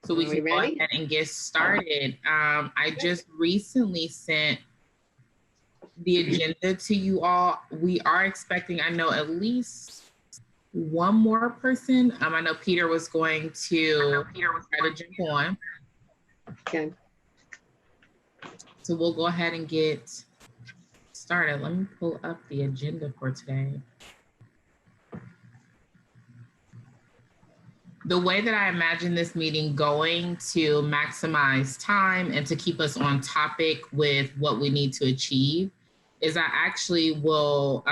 So we can go ahead and get started. I just recently sent the agenda to you all. We are expecting, I know, at least one more person. I know Peter was going to try to jump on. Okay. So we'll go ahead and get started. Let me pull up the agenda for today. The way that I imagine this meeting going to maximize time and to keep us on topic with what we need to achieve is I actually will,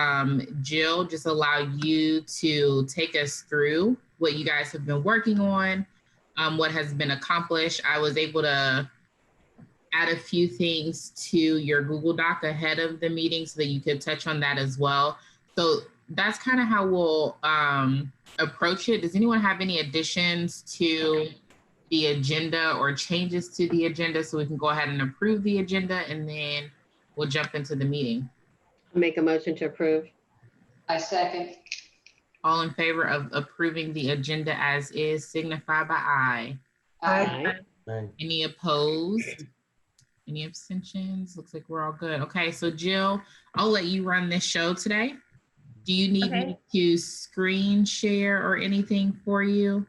Jill, just allow you to take us through what you guys have been working on, what has been accomplished. I was able to add a few things to your Google Doc ahead of the meeting so that you could touch on that as well. So that's kind of how we'll approach it. Does anyone have any additions to the agenda or changes to the agenda so we can go ahead and approve the agenda and then we'll jump into the meeting? Make a motion to approve. I second. All in favor of approving the agenda as is, signify by aye. Aye. Aye. Any opposed? Any abstentions? Looks like we're all good. Okay, so Jill, I'll let you run this show today. Do you need me to screen share or anything for you?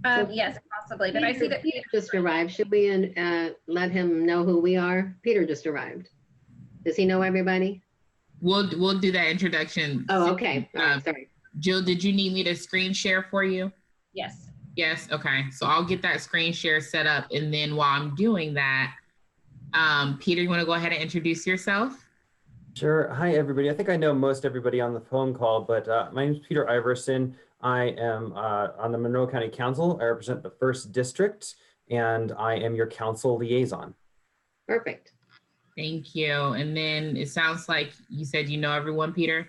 Yes, possibly, but I see that Peter just arrived. Should we let him know who we are? Peter just arrived. Does he know everybody? We'll do that introduction. Oh, okay. Sorry. Jill, did you need me to screen share for you? Yes. Yes, okay. So I'll get that screen share set up. And then while I'm doing that, Peter, you wanna go ahead and introduce yourself? Sure. Hi, everybody. I think I know most everybody on the phone call, but my name is Peter Iverson. I am on the Monroe County Council. I represent the 1st District, and I am your council liaison. Perfect. Thank you. And then it sounds like you said you know everyone, Peter?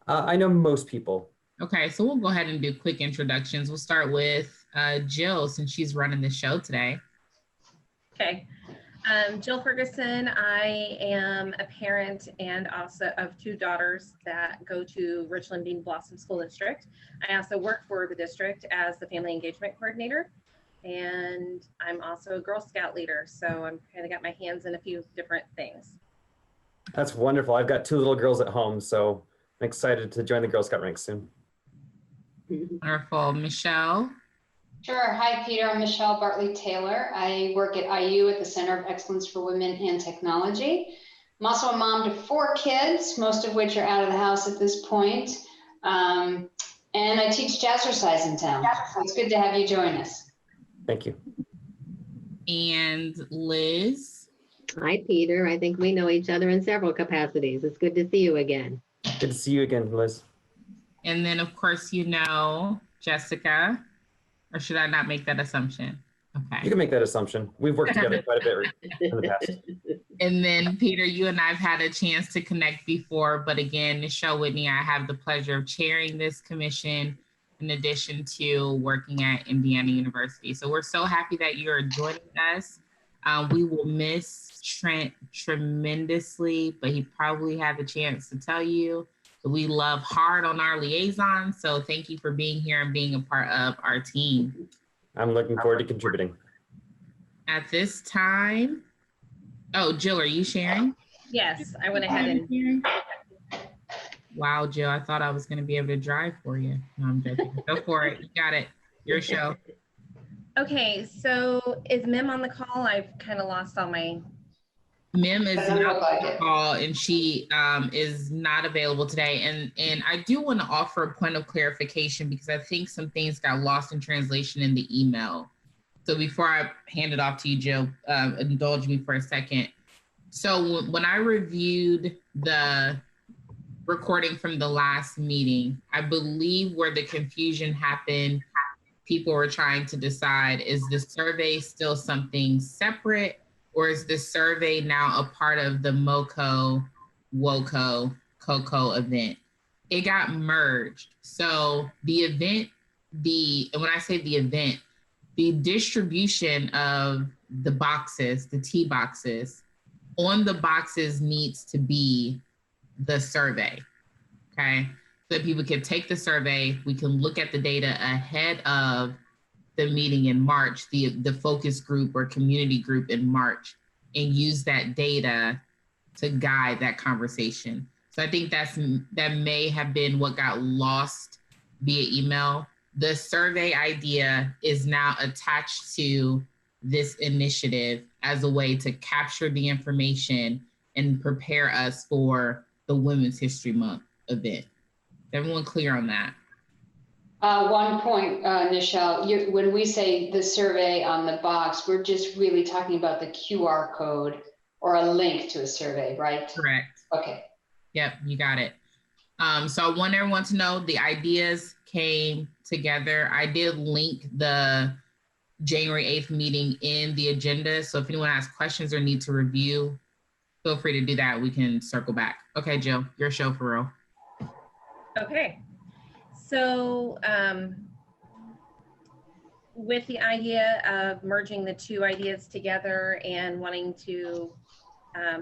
I know most people. Okay, so we'll go ahead and do quick introductions. We'll start with Jill, since she's running the show today. Okay. Jill Ferguson. I am a parent and also of 2 daughters that go to Richland Bean Blossom School District. I also work for the district as the family engagement coordinator, and I'm also a Girl Scout leader. So I'm kind of got my hands in a few different things. That's wonderful. I've got 2 little girls at home, so I'm excited to join the Girl Scout ranks soon. Wonderful. Michelle? Sure. Hi, Peter. I'm Michelle Bartley Taylor. I work at IU at the Center of Excellence for Women and Technology. I'm also a mom to 4 kids, most of which are out of the house at this point. And I teach jazzercise in town. So it's good to have you join us. Thank you. And Liz? Hi, Peter. I think we know each other in several capacities. It's good to see you again. Good to see you again, Liz. And then, of course, you know Jessica. Or should I not make that assumption? Okay. You can make that assumption. We've worked together quite a bit in the past. And then, Peter, you and I have had a chance to connect before, but again, Michelle Whitney, I have the pleasure of chairing this commission in addition to working at Indiana University. So we're so happy that you're joining us. We will miss Trent tremendously, but he probably had the chance to tell you that we love hard on our liaison. So thank you for being here and being a part of our team. I'm looking forward to contributing. At this time, oh, Jill, are you sharing? Yes, I went ahead and. Wow, Jill, I thought I was going to be able to drive for you. No, I'm joking. Go for it. You got it. Your show. Okay, so is Mim on the call? I've kind of lost all my. Mim is not on the call, and she is not available today. And I do want to offer a point of clarification because I think some things got lost in translation in the email. So before I hand it off to you, Jill, indulge me for a second. So when I reviewed the recording from the last meeting, I believe where the confusion happened, people were trying to decide, is the survey still something separate, or is the survey now a part of the MoCo, WOCO, COCO event? It got merged. So the event, and when I say the event, the distribution of the boxes, the T boxes, on the boxes needs to be the survey, okay? So that people can take the survey, we can look at the data ahead of the meeting in March, the focus group or community group in March, and use that data to guide that conversation. So I think that may have been what got lost via email. The survey idea is now attached to this initiative as a way to capture the information and prepare us for the Women's History Month event. Is everyone clear on that? One point, Nichelle, when we say the survey on the box, we're just really talking about the QR code or a link to a survey, right? Correct. Okay. Yep, you got it. So I want everyone to know the ideas came together. I did link the January 8th meeting in the agenda. So if anyone has questions or need to review, feel free to do that. We can circle back. Okay, Jill, your show for real. Okay. So with the idea of merging the two ideas together and wanting to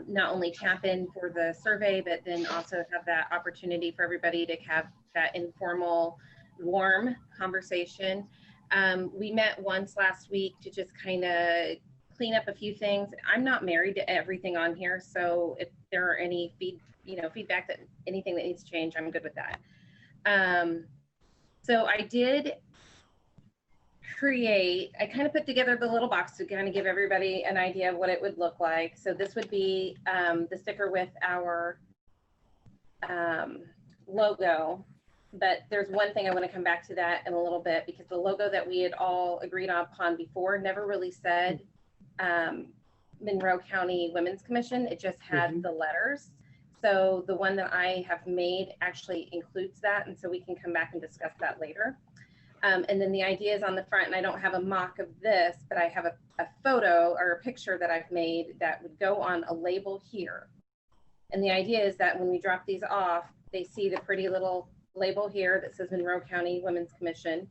not only tap in for the survey, but then also have that opportunity for everybody to have that informal, warm conversation. We met once last week to just kind of clean up a few things. I'm not married to everything on here, so if there are any feedback that anything that needs to change, I'm good with that. So I did I kind of put together the little box to kind of give everybody an idea of what it would look like. So this would be the sticker with our logo, but there's one thing I want to come back to that in a little bit, because the logo that we had all agreed upon before never really said Monroe County Women's Commission. It just had the letters. So the one that I have made actually includes that, and so we can come back and discuss that later. And then the idea is on the front, and I don't have a mock of this, but I have a photo or a picture that I've made that would go on a label here. And the idea is that when we drop these off, they see the pretty little label here that says Monroe County Women's Commission.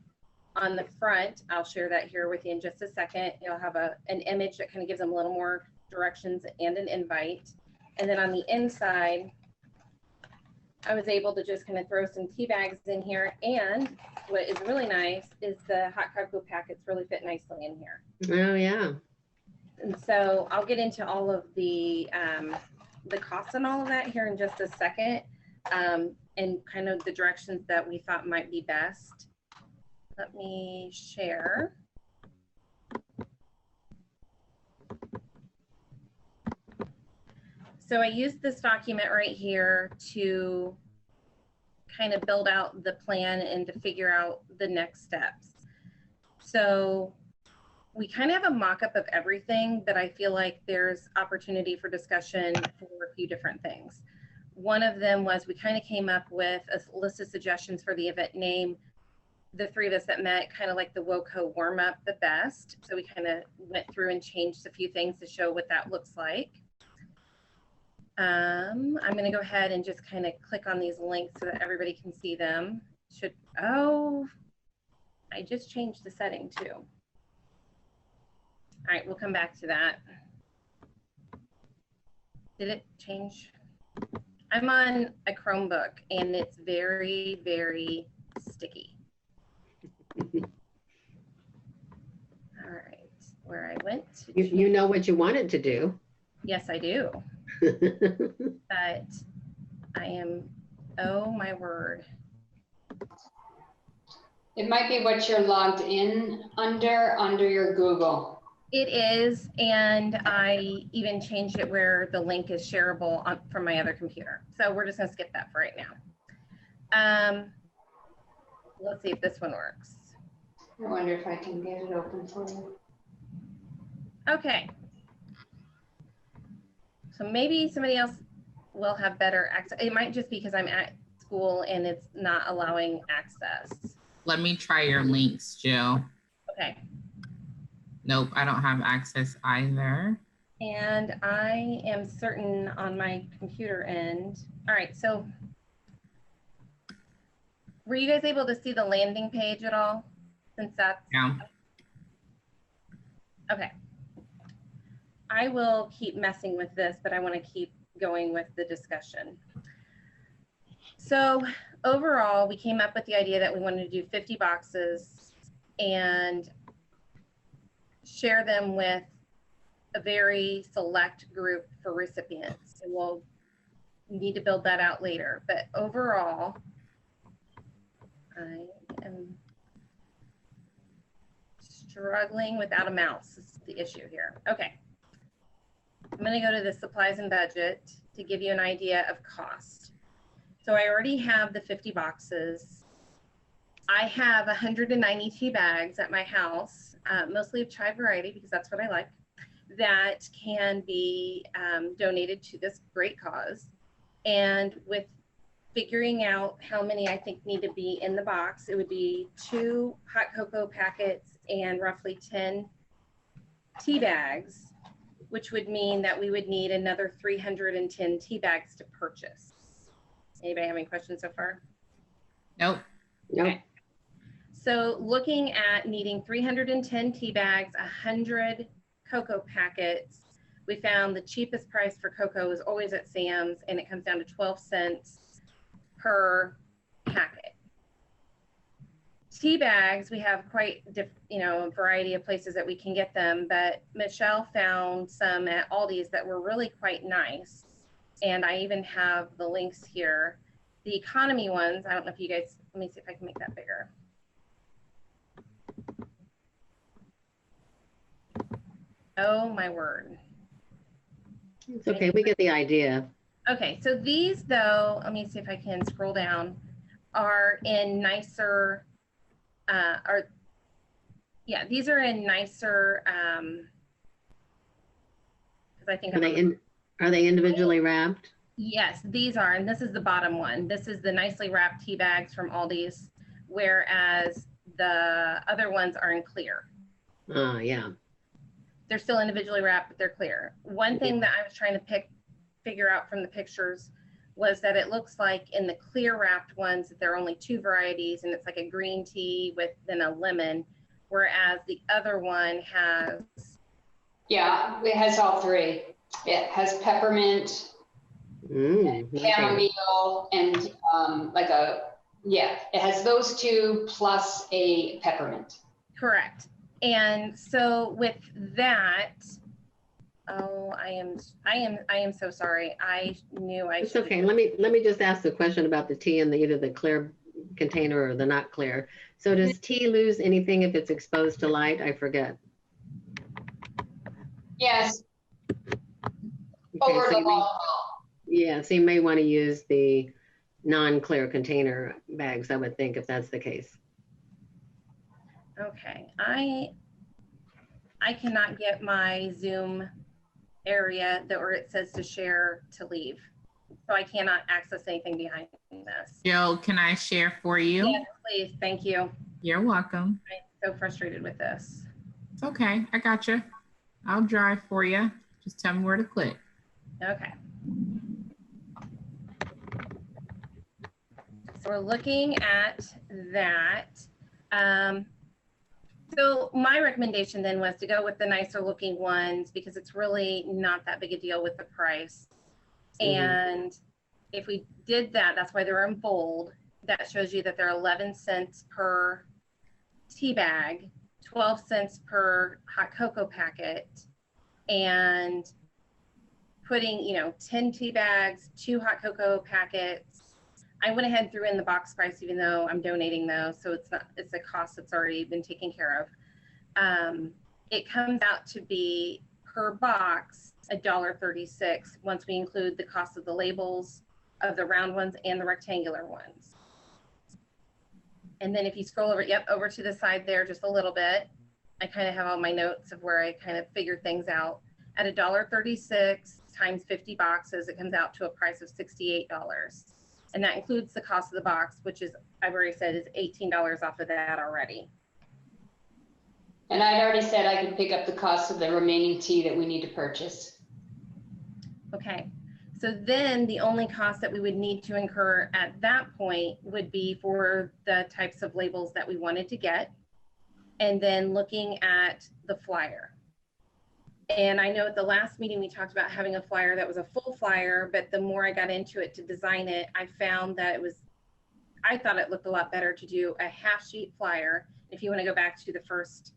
On the front, I'll share that here with you in just a second. You'll have an image that kind of gives them a little more directions and an invite. And then on the inside, I was able to just kind of throw some tea bags in here. And what is really nice is the hot cocoa packets really fit nicely in here. Oh, yeah. And so I'll get into all of the costs and all of that here in just a second, and kind of the directions that we thought might be best. Let me share. So I used this document right here to kind of build out the plan and to figure out the next steps. So we kind of have a mock-up of everything, but I feel like there's opportunity for discussion for a few different things. One of them was we kind of came up with a list of suggestions for the event name. The three of us that met kind of like the WOCO warm-up the best. So we kind of went through and changed a few things to show what that looks like. I'm going to go ahead and just kind of click on these links so that everybody can see them. Oh, I just changed the setting too. All right, we'll come back to that. Did it change? I'm on a Chromebook and it's very, very sticky. All right, where I went. You know what you wanted to do. Yes, I do. But I am, oh my word. It might be what you're logged in under your Google. It is, and I even changed it where the link is shareable from my other computer. So we're just gonna skip that for right now. Let's see if this one works. I wonder if I can get it open for you. Okay. So maybe somebody else will have better access. It might just be because I'm at school and it's not allowing access. Let me try your links, Jill. Okay. Nope, I don't have access either. And I am certain on my computer end. All right, so were you guys able to see the landing page at all? Since that's, Yeah. okay. I will keep messing with this, but I want to keep going with the discussion. So overall, we came up with the idea that we wanted to do 50 boxes, and share them with a very select group for recipients. And we'll need to build that out later. But overall, I am struggling without a mouse is the issue here. Okay. I'm going to go to the supplies and budget to give you an idea of cost. So I already have the 50 boxes. I have 190 tea bags at my house, mostly of chai variety because that's what I like, that can be donated to this great cause. And with figuring out how many I think need to be in the box, it would be 2 hot cocoa packets and roughly 10 tea bags, which would mean that we would need another 310 tea bags to purchase. Anybody have any questions so far? Nope. Nope. Okay. So looking at needing 310 tea bags, 100 cocoa packets, we found the cheapest price for cocoa is always at Sam's, and it comes down to 12 cents per packet. Tea bags, we have quite a variety of places that we can get them, but Michelle found some at Aldi's that were really quite nice. And I even have the links here. The economy ones, I don't know if you guys, let me see if I can make that bigger. Oh my word. It's okay. We get the idea. Okay, so these though, let me see if I can scroll down, are in nicer, these are in nicer, because I think Are they individually wrapped? Yes, these are, and this is the bottom one. This is the nicely wrapped tea bags from Aldi's, whereas the other ones are in clear. Oh, yeah. They're still individually wrapped, but they're clear. One thing that I was trying to figure out from the pictures was that it looks like in the clear wrapped ones that there are only 2 varieties, and it's like a green tea with then a lemon, whereas the other one has. Yeah, it has all 3. It has peppermint, chamomile, and it has those 2 plus a peppermint. Correct. And so with that, oh, I am so sorry. I knew I It's should. okay. Let me just ask the question about the tea and either the clear container or the not clear. So does tea lose anything if it's exposed to light? I forget. Yes. Okay, Over so the long haul. yeah, so you may want to use the non-clear container bags, I would think, if that's the case. Okay, I cannot get my Zoom area where it says to share to leave. So I cannot access anything behind this. Jill, can I share for you? Yes, please. Thank you. You're welcome. I'm so frustrated with this. It's okay. I got you. I'll drive for you. Just tell me where to click. Okay. So we're looking at that. So my recommendation then was to go with the nicer looking ones because it's really not that big a deal with the price. And if we did that, that's why they're in bold. That shows you that they're 11 cents per tea bag, 12 cents per hot cocoa packet, and putting, 10 tea bags, 2 hot cocoa packets. I went ahead and threw in the box price, even though I'm donating those. So it's a cost that's already been taken care of. It comes out to be per box $1.36 once we include the cost of the labels of the round ones and the rectangular ones. And then if you scroll over to the side there just a little bit, I kind of have all my notes of where I kind of figured things out. At $1.36 times 50 boxes, it comes out to a price of $68. And that includes the cost of the box, which is, I've already said, is $18 off of that already. And I'd already said I could pick up the cost of the remaining tea that we need to purchase. Okay, so then the only cost that we would need to incur at that point would be for the types of labels that we wanted to get, and then looking at the flyer. And I know at the last meeting we talked about having a flyer that was a full flyer, but the more I got into it to design it, I found that I thought it looked a lot better to do a half sheet flyer. If you want to go back to the first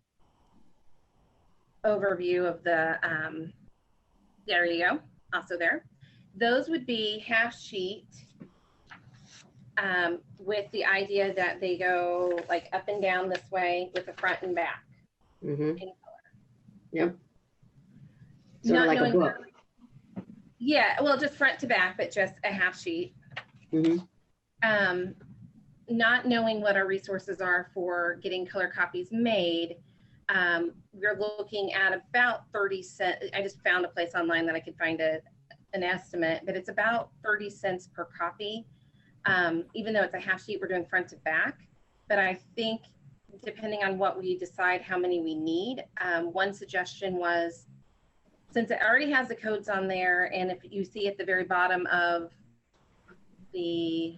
overview of the, there you go, also there. Those would be half sheet with the idea that they go like up and down this way with the front and back. Mm-hmm. In Yep. Sort of like a book. Yeah, well, just front to back, but just a half sheet. Mm-hmm. Not knowing what our resources are for getting color copies made, we're looking at about 30 cents. I just found a place online that I could find an estimate, but it's about 30 cents per copy. Even though it's a half sheet, we're doing front to back. But I think depending on what we decide how many we need, one suggestion was, since it already has the codes on there, and if you see at the very bottom of the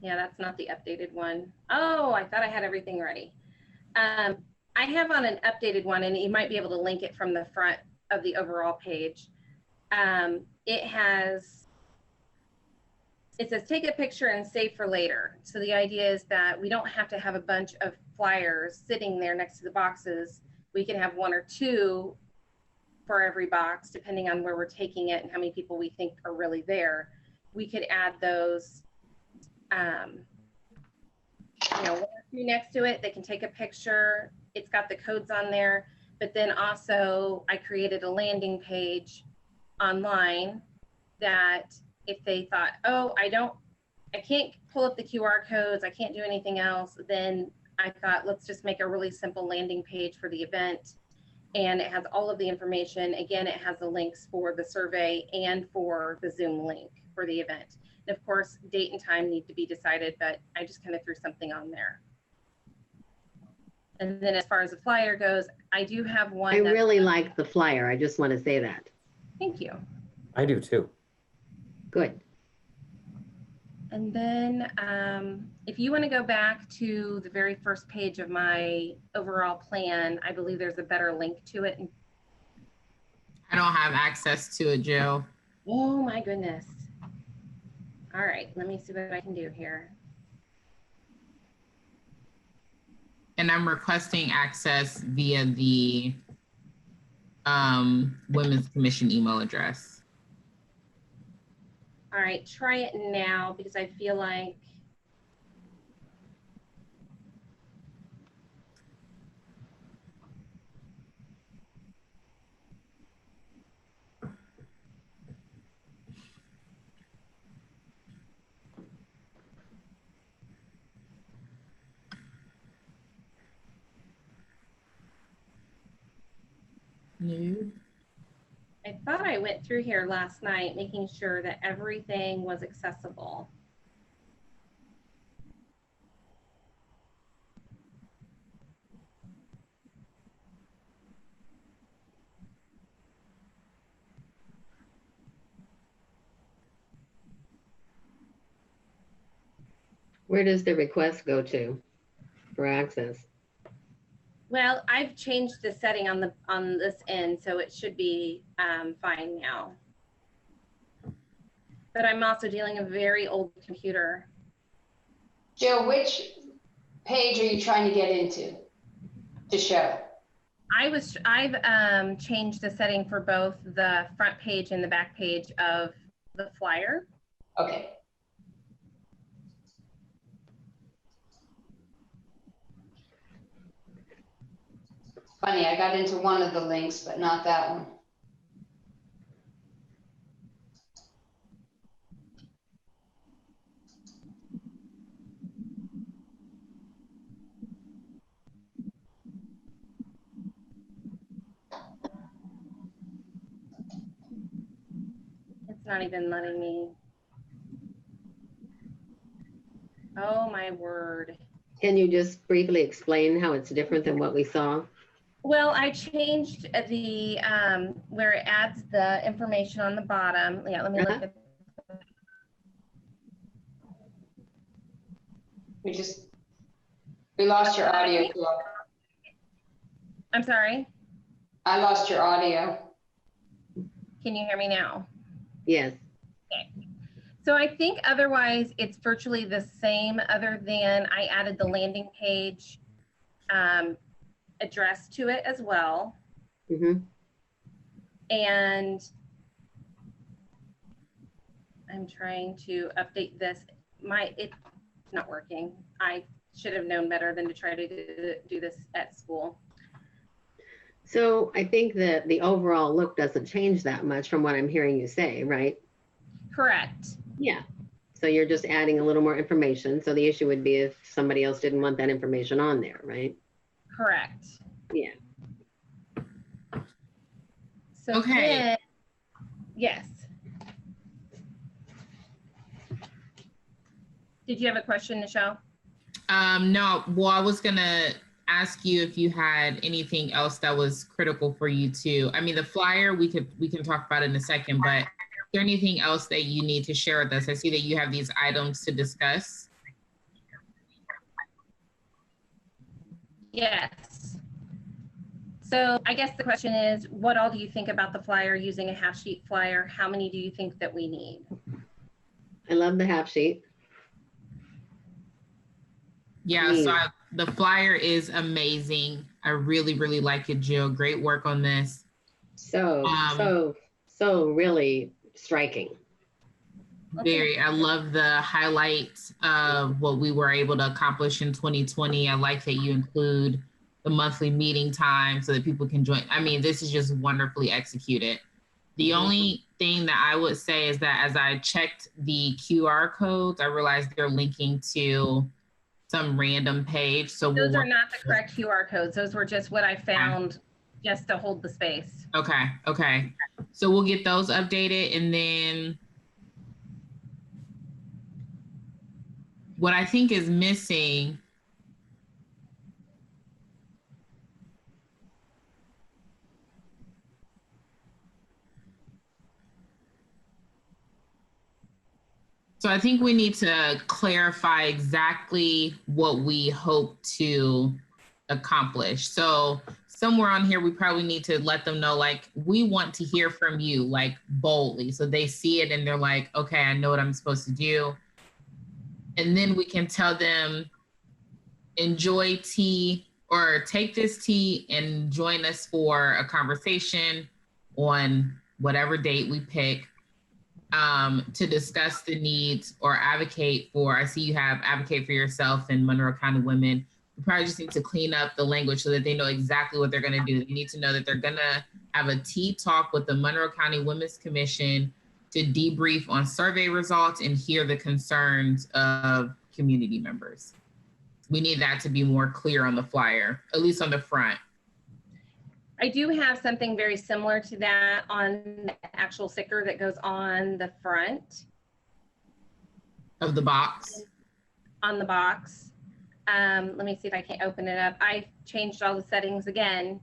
yeah, that's not the updated one. Oh, I thought I had everything ready. I have on an updated one, and you might be able to link it from the front of the overall page. It says take a picture and save for later. So the idea is that we don't have to have a bunch of flyers sitting there next to the boxes. We can have one or two for every box, depending on where we're taking it and how many people we think are really there. We could add those, one or two next to it. They can take a picture. It's got the codes on there. But then also I created a landing page online that if they thought, oh, I can't pull up the QR codes, I can't do anything else, then I thought, let's just make a really simple landing page for the event. And it has all of the information. Again, it has the links for the survey and for the Zoom link for the event. And of course, date and time need to be decided, but I just kind of threw something on there. And then as far as the flyer goes, I do have one. I really like the flyer. I just want to say that. Thank you. I do too. Good. And then if you want to go back to the very first page of my overall plan, I believe there's a better link to it. I don't have access to it, Jill. Oh my goodness. All right, let me see what I can do here. And I'm requesting access via the Women's Commission email address. All right, try it now because I feel like No. I thought I went through here last night, making sure that everything was accessible. Where does the request go to for access? Well, I've changed the setting on this end, so it should be fine now. But I'm also dealing with a very old computer. Jill, which page are you trying to get into to show? I've changed the setting for both the front page and the back page of the flyer. Okay. Funny, I got into one of the links, but not that one. It's not even letting me. Oh my word. Can you just briefly explain how it's different than what we saw? Well, I changed the where it adds the information on the bottom. Yeah, let me look at. We lost your audio. I'm sorry. I lost your audio. Can you hear me now? Yes. Okay. So I think otherwise it's virtually the same, other than I added the landing page address to it as well. Mhm. And I'm trying to update this. It's not working. I should have known better than to try to do this at school. So I think that the overall look doesn't change that much from what I'm hearing you say, right? Correct. Yeah. So you're just adding a little more information. So the issue would be if somebody else didn't want that information on there, right? Correct. Yeah. So Okay. then, yes. Did you have a question, Michelle? No, well, I was gonna ask you if you had anything else that was critical for you too. I mean, the flyer, we can talk about it in a second, but is there anything else that you need to share with us? I see that you have these items to discuss. Yes. So I guess the question is, what all do you think about the flyer, using a half sheet flyer? How many do you think that we need? I love the half sheet. Yeah, so the flyer is amazing. I really, really like it, Jill. Great work on this. So really striking. Very, I love the highlights of what we were able to accomplish in 2020. I like that you include the monthly meeting time so that people can join. I mean, this is just wonderfully executed. The only thing that I would say is that as I checked the QR codes, I realized they're linking to some random page. So those are not the correct QR codes. Those were just what I found just to hold the space. Okay, okay. So we'll get those updated, and then what I think is missing so I think we need to clarify exactly what we hope to accomplish. So somewhere on here, we probably need to let them know, like, we want to hear from you, like, boldly. So they see it and they're like, okay, I know what I'm supposed to do. And then we can tell them, enjoy tea, or take this tea and join us for a conversation on whatever date we pick, to discuss the needs or advocate for. I see you have advocate for yourself and Monroe County women. We probably just need to clean up the language so that they know exactly what they're going to do. They need to know that they're going to have a tea talk with the Monroe County Women's Commission to debrief on survey results and hear the concerns of community members. We need that to be more clear on the flyer, at least on the front. I do have something very similar to that on the actual sticker that goes on the front Of the box. On the box. Let me see if I can open it up. I changed all the settings again.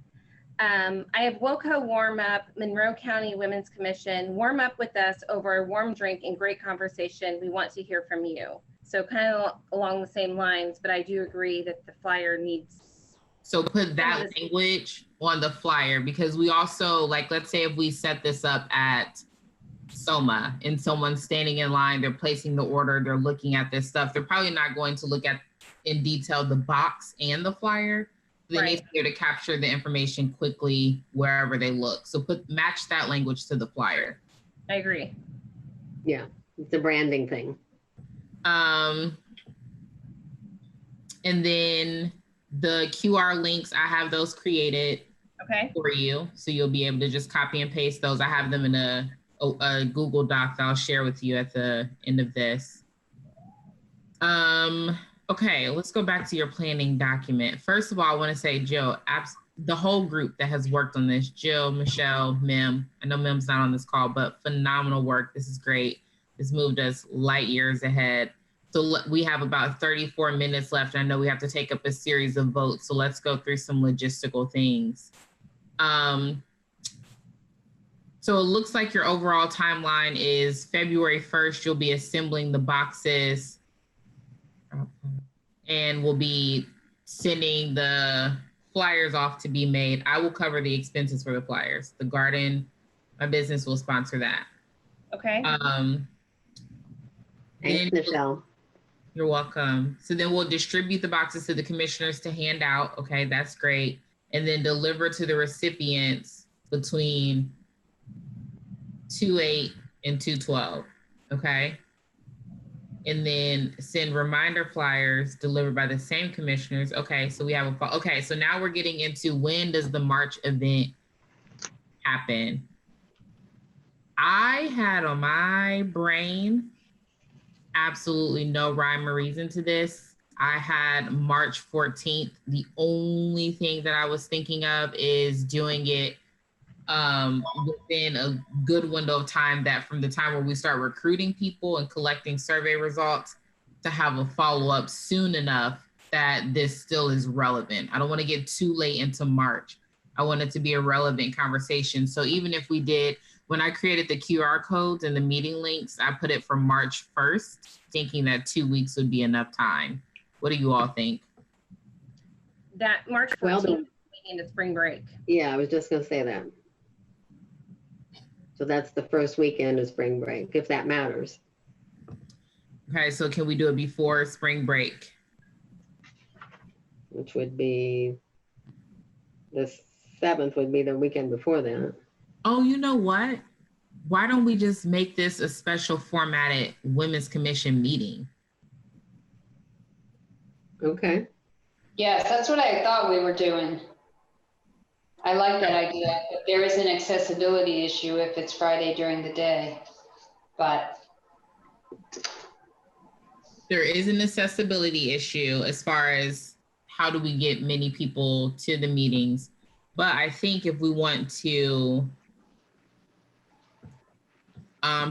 I have WOCO warm up, Monroe County Women's Commission, warm up with us over a warm drink and great conversation. We want to hear from you. So kind of along the same lines, but I do agree that the flyer needs. So put that language on the flyer, because we also, like, let's say if we set this up at Soma and someone's standing in line, they're placing the order, they're looking at this stuff. They're probably not going to look at in detail the box and the flyer. They need to be able to capture the information quickly wherever they look. So match that language to the flyer. I agree. Yeah, it's a branding thing. And then the QR links, I have those created for you. So you'll be able to just copy and paste those. I have them in a Google Doc that I'll share with you at the end of this. Okay, let's go back to your planning document. First of all, I want to say, Jill, the whole group that has worked on this, Jill, Michelle, Mim, I know Mim's not on this call, but phenomenal work. This is great. This moved us light years ahead. So we have about 34 minutes left. I know we have to take up a series of votes. So let's go through some logistical things. So it looks like your overall timeline is February 1st, you'll be assembling the boxes and we'll be sending the flyers off to be made. I will cover the expenses for the flyers. The garden, my business will sponsor that. Okay. Thanks, Michelle. You're welcome. So then we'll distribute the boxes to the commissioners to hand out. Okay, that's great. And then deliver to the recipients between 2/8 and 2/12. Okay. And then send reminder flyers delivered by the same commissioners. Okay, so we have okay, so now we're getting into when does the March event happen? I had on my brain absolutely no rhyme or reason to this. I had March 14th. The only thing that I was thinking of is doing it within a good window of time, that from the time where we start recruiting people and collecting survey results to have a follow-up soon enough that this still is relevant. I don't want to get too late into March. I want it to be a relevant conversation. So even if we did, when I created the QR codes and the meeting links, I put it for March 1st, thinking that 2 weeks would be enough time. What do you all think? That March 14th into spring break. Yeah, I was just gonna say that. So that's the first weekend of spring break, if that matters. Okay, so can we do it before spring break? Which would be, the 7th would be the weekend before that. Oh, you know what? Why don't we just make this a special formatted Women's Commission meeting? Okay. Yes, that's what I thought we were doing. I like that idea, but there is an accessibility issue if it's Friday during the day, but. There is an accessibility issue as far as how do we get many people to the meetings. But I think if we want to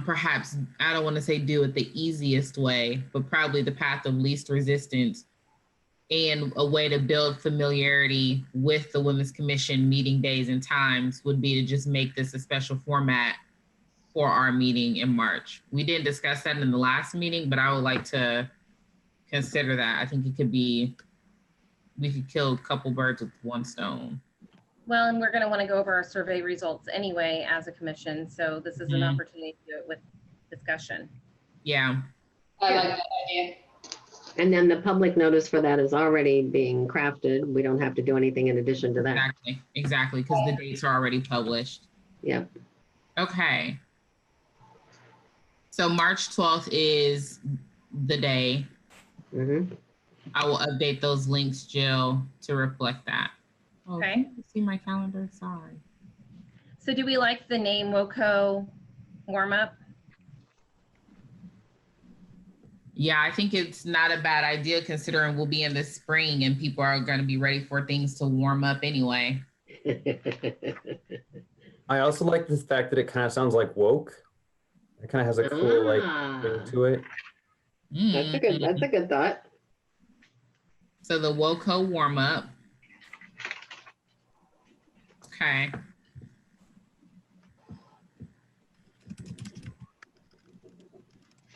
perhaps, I don't want to say do it the easiest way, but probably the path of least resistance, and a way to build familiarity with the Women's Commission meeting days and times would be to just make this a special format for our meeting in March. We didn't discuss that in the last meeting, but I would like to consider that. I think it could be, we could kill a couple birds with one stone. Well, and we're going to want to go over our survey results anyway as a commission. So this is an opportunity to do it with discussion. Yeah. I like that idea. And then the public notice for that is already being crafted. We don't have to do anything in addition to that. Exactly, because the dates are already published. Yep. Okay. So March 12th is the day. Mm-hmm. I will update those links, Jill, to reflect that. Oh, Okay. can you see my calendar? Sorry. So do we like the name WOCO warm up? Yeah, I think it's not a bad idea considering we'll be in the spring and people are going to be ready for things to warm up anyway. I also like the fact that it kind of sounds like woke. It kind of has a cool like ring to it. That's a good thought. So the WOCO warm up. Okay.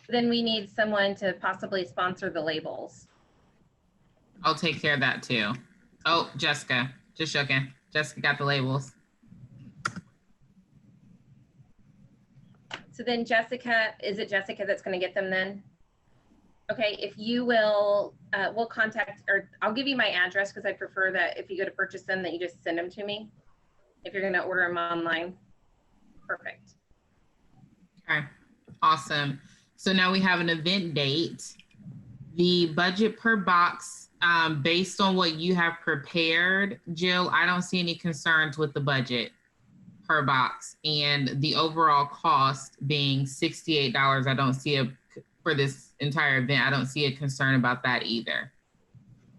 Then we need someone to possibly sponsor the labels. I'll take care of that too. Oh, Jessica, just joking. Jessica got the labels. So then Jessica, is it Jessica that's going to get them then? Okay, if you will, we'll contact, or I'll give you my address because I prefer that if you go to purchase them that you just send them to me. If you're going to order them online. Perfect. Okay, awesome. So now we have an event date. The budget per box, based on what you have prepared, Jill, I don't see any concerns with the budget per box, and the overall cost being $68. I don't see for this entire event, I don't see a concern about that either.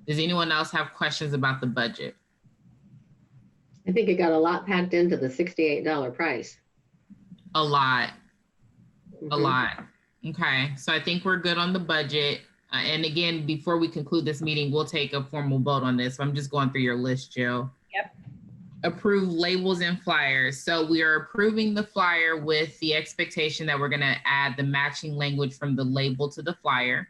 Does anyone else have questions about the budget? I think it got a lot packed into the $68 price. A lot. Mm-hmm. A lot. Okay, so I think we're good on the budget. And again, before we conclude this meeting, we'll take a formal vote on this. So I'm just going through your list, Jill. Yep. Approve labels and flyers. So we are approving the flyer with the expectation that we're going to add the matching language from the label to the flyer.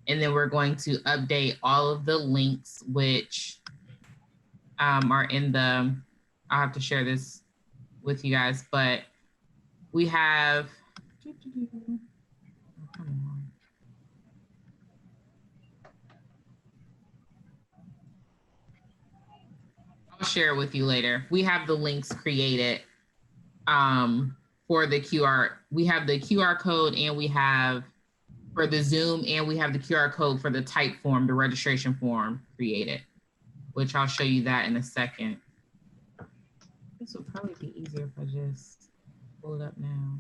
And then we're going to update all of the links, which are in the, I'll have to share this with you guys, but we have, share it with you later. We have the links created for the QR. We have the QR code and we have for the Zoom and we have the QR code for the type form, the registration form created, which I'll show you that in a second. This would probably be easier if I just pull it up now.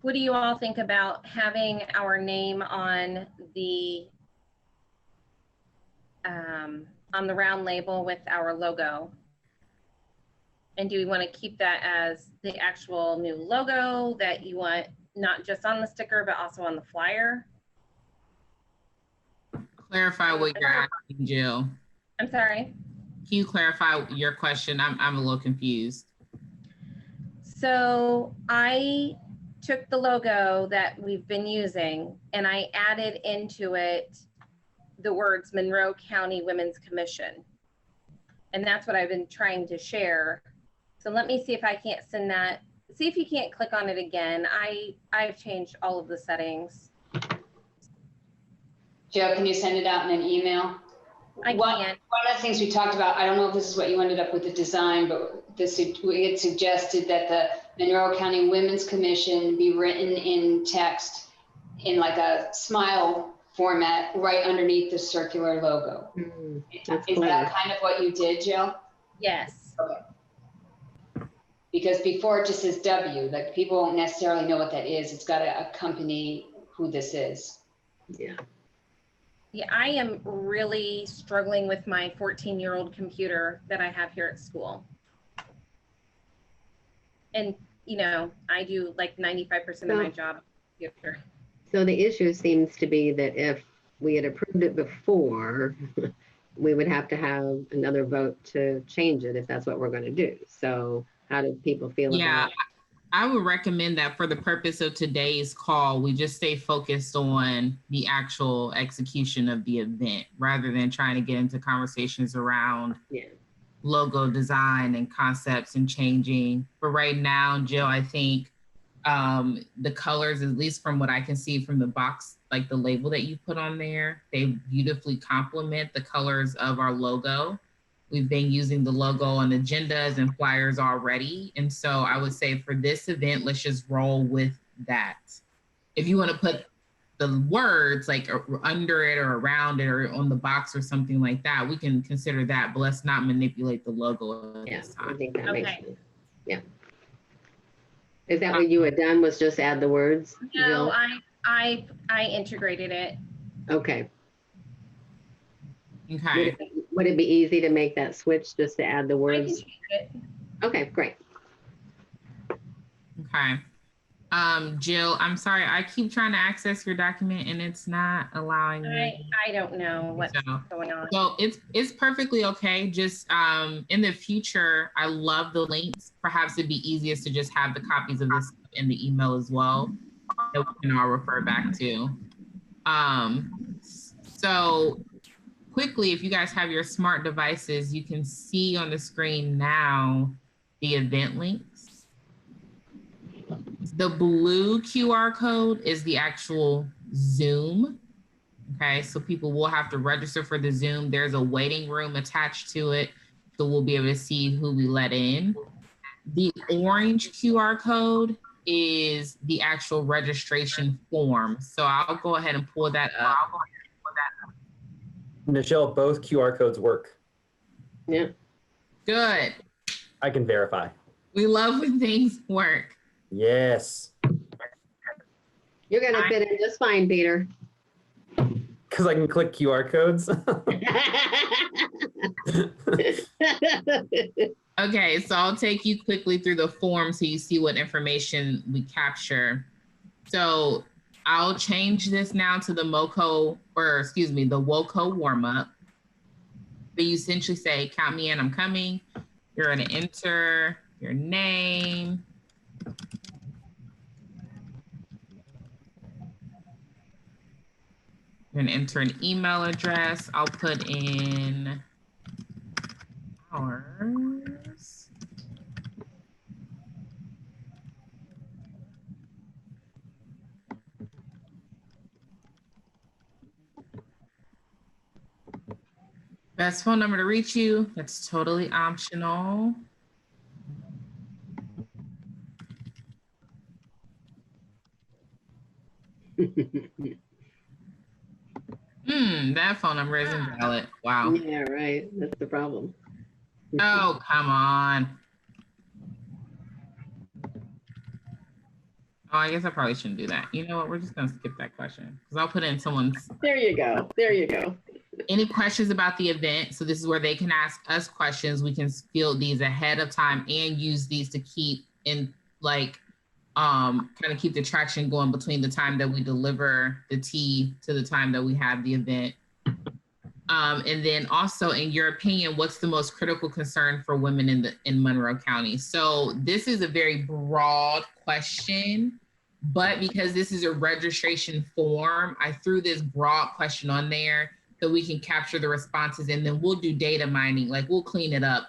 What do you all think about having our name on the round label with our logo? And do we want to keep that as the actual new logo that you want, not just on the sticker, but also on the flyer? Clarify what you're asking, Jill. I'm sorry? Can you clarify your question? I'm a little confused. So I took the logo that we've been using and I added into it the words Monroe County Women's Commission. And that's what I've been trying to share. So let me see if I can't send that. See if you can't click on it again. I've changed all of the settings. Joe, can you send it out in an email? I One can. of the things we talked about, I don't know if this is what you ended up with the design, but we had suggested that the Monroe County Women's Commission be written in text in like a smile format right underneath the circular logo. Is that kind of what you did, Jill? Yes. Okay. Because before it just says W, like people won't necessarily know what that is. It's got to accompany who this is. Yeah. Yeah, I am really struggling with my 14-year-old computer that I have here at school. And, you know, I do like 95% of my job on the computer. So the issue seems to be that if we had approved it before, we would have to have another vote to change it if that's what we're going to do. So how do people feel about it? I would recommend that for the purpose of today's call, we just stay focused on the actual execution of the event rather than trying to get into conversations around logo design and concepts and changing. But right now, Jill, I think the colors, at least from what I can see from the box, like the label that you put on there, they beautifully complement the colors of our logo. We've been using the logo on agendas and flyers already. And so I would say for this event, let's just roll with that. If you want to put the words like under it or around it or on the box or something like that, we can consider that, but let's not manipulate the logo at this time. I think that makes Okay. sense. Yeah. Is that what you had done, was just add the words? No, Jill? I integrated it. Okay. Okay. Would it be easy to make that switch just to add the I can words? change it. Okay, great. Okay. Jill, I'm sorry, I keep trying to access your document and it's not allowing me. I don't know what's going on. So it's perfectly okay. Just in the future, I love the links. Perhaps it'd be easiest to just have the copies of this in the email as well that we can all refer back to. So quickly, if you guys have your smart devices, you can see on the screen now the event links. The blue QR code is the actual Zoom. Okay, so people will have to register for the Zoom. There's a waiting room attached to it, so we'll be able to see who we let in. The orange QR code is the actual registration form. So I'll go ahead and pull that up. Michelle, both QR codes work. Yeah. Good. I can verify. We love when things work. Yes. You're going to fit in just fine, Peter. Because I can click QR codes. Okay, so I'll take you quickly through the form so you see what information we capture. So I'll change this now to the MoCo, or excuse me, the WOCO warm-up. But you essentially say, count me in, I'm coming. You're gonna enter your name. You're gonna enter an email address. I'll put in ours. Best phone number to reach you. That's totally optional. That phone number isn't valid. Wow. Yeah, right. That's the problem. Oh, come on. Oh, I guess I probably shouldn't do that. You know what? We're just going to skip that question because I'll put in someone's. There you go. There you go. Any questions about the event? So this is where they can ask us questions. We can field these ahead of time and use these to keep in like kind of keep the traction going between the time that we deliver the tea to the time that we have the event. And then also, in your opinion, what's the most critical concern for women in Monroe County? So this is a very broad question, but because this is a registration form, I threw this broad question on there so we can capture the responses, and then we'll do data mining, like we'll clean it up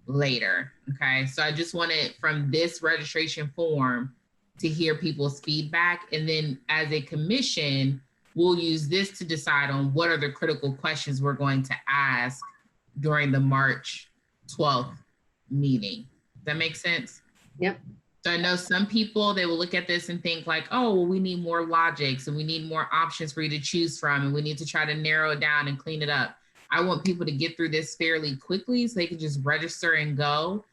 later, okay? So I just wanted from this registration form to hear people's feedback, and then as a commission, we'll use this to decide on what are the critical questions we're going to ask during the March 12th meeting. Does that make sense? Yep. So I know some people, they will look at this and think like, oh, well, we need more logic. So we need more options for you to choose from. And we need to try to narrow it down and clean it up. I want people to get through this fairly quickly so they can just register and go.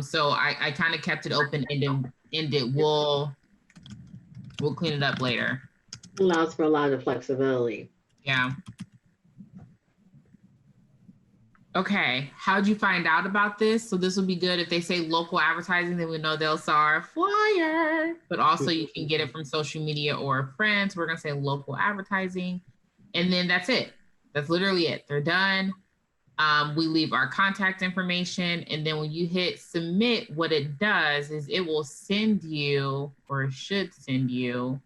So I kind of kept it open-ended. We'll clean it up later. Allows for a lot of flexibility. Yeah. Okay, how'd you find out about this? So this would be good if they say local advertising, then we know they'll saw our flyer, but also you can get it from social media or friends. We're gonna say local advertising, and then that's it. That's literally it. They're done. We leave our contact information, and then when you hit submit, what it does is it will send you, or it should send you,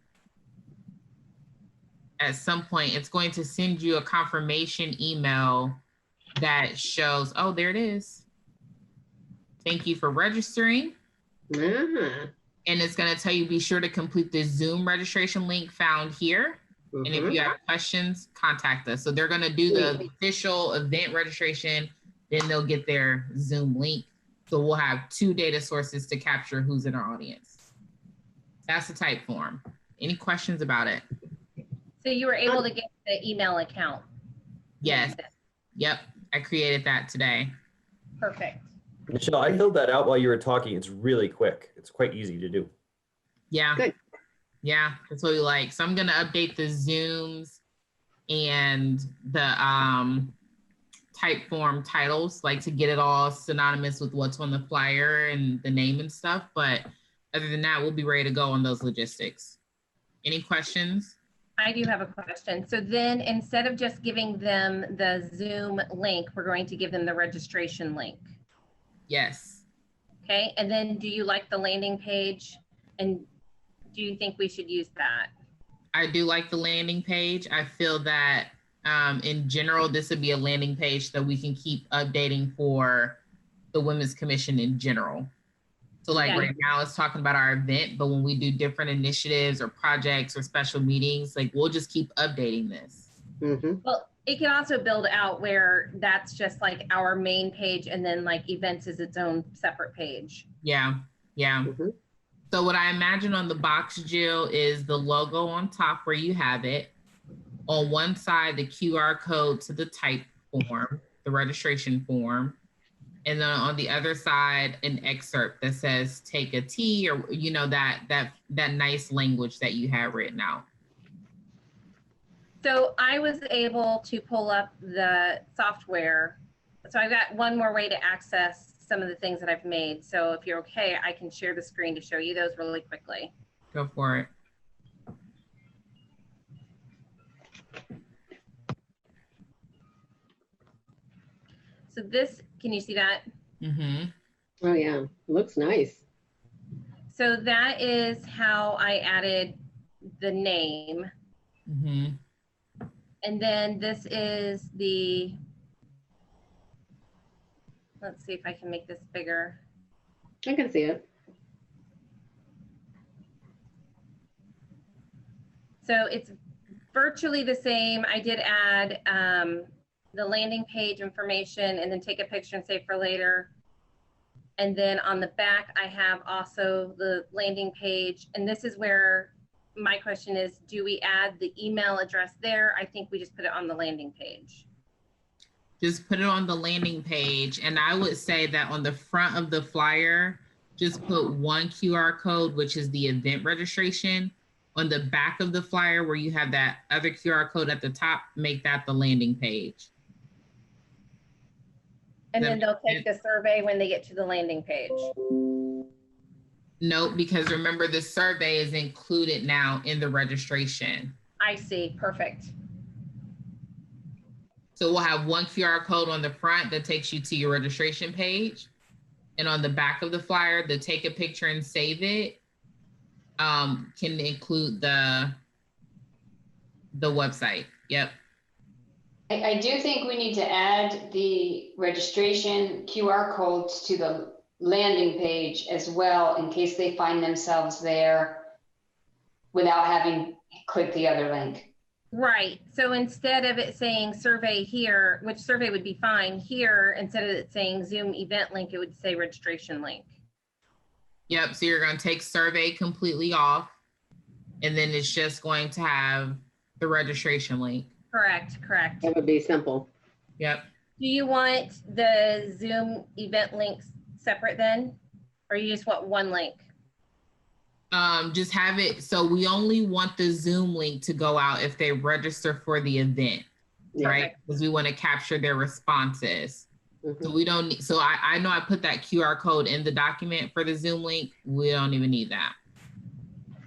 at some point, it's going to send you a confirmation email that shows, oh, there it is. Thank you for registering. Ah. And it's going to tell you, be sure to complete the Zoom registration link found here. And if you have questions, contact us. So they're going to do the official event registration, then they'll get their Zoom link. So we'll have 2 data sources to capture who's in our audience. That's the type form. Any questions about it? So you were able to get the email account? Yes. Yep. I created that today. Perfect. Michelle, I filled that out while you were talking. It's really quick. It's quite easy to do. Yeah. Good. Yeah, that's what we like. So I'm going to update the Zooms and the type form titles, like to get it all synonymous with what's on the flyer and the name and stuff. But other than that, we'll be ready to go on those logistics. Any questions? I do have a question. So then instead of just giving them the Zoom link, we're going to give them the registration link. Yes. Okay. And then do you like the landing page? And do you think we should use that? I do like the landing page. I feel that in general, this would be a landing page that we can keep updating for the Women's Commission in general. So like right now it's talking about our event, but when we do different initiatives or projects or special meetings, like we'll just keep updating this. Well, it can also build out where that's just like our main page and then like events is its own separate page. Yeah, yeah. So what I imagine on the box, Jill, is the logo on top where you have it. On one side, the QR code to the type form, the registration form. And then on the other side, an excerpt that says take a tea, or you know, that nice language that you have written out. So I was able to pull up the software. So I've got one more way to access some of the things that I've made. So if you're okay, I can share the screen to show you those really quickly. Go for it. So this, can you see that? Oh yeah, looks nice. So that is how I added the name. And then this is the, let's see if I can make this bigger. I can see it. So it's virtually the same. I did add the landing page information, and then take a picture and save for later. And then on the back, I have also the landing page. And this is where my question is, do we add the email address there? I think we just put it on the landing page. Just put it on the landing page. And I would say that on the front of the flyer, just put one QR code, which is the event registration. On the back of the flyer where you have that other QR code at the top, make that the landing page. And then they'll take the survey when they get to the landing page. No, because remember the survey is included now in the registration. I see, perfect. So we'll have one QR code on the front that takes you to your registration page. And on the back of the flyer, the take a picture and save it can include the website. Yep. I do think we need to add the registration QR codes to the landing page as well, in case they find themselves there without having clicked the other link. Right. So instead of it saying survey here, which survey would be fine here, instead of it saying Zoom event link, it would say registration link. Yep. So you're going to take survey completely off, and then it's just going to have the registration link. Correct. Correct. That would be simple. Yep. Do you want the Zoom event links separate then? Or you just want one link? Just have it. So we only want the Zoom link to go out if they register for the event, Yeah. right? Because we want to capture their responses. Mhm. So we don't need, so I know I put that QR code in the document for the Zoom link. We don't even need that.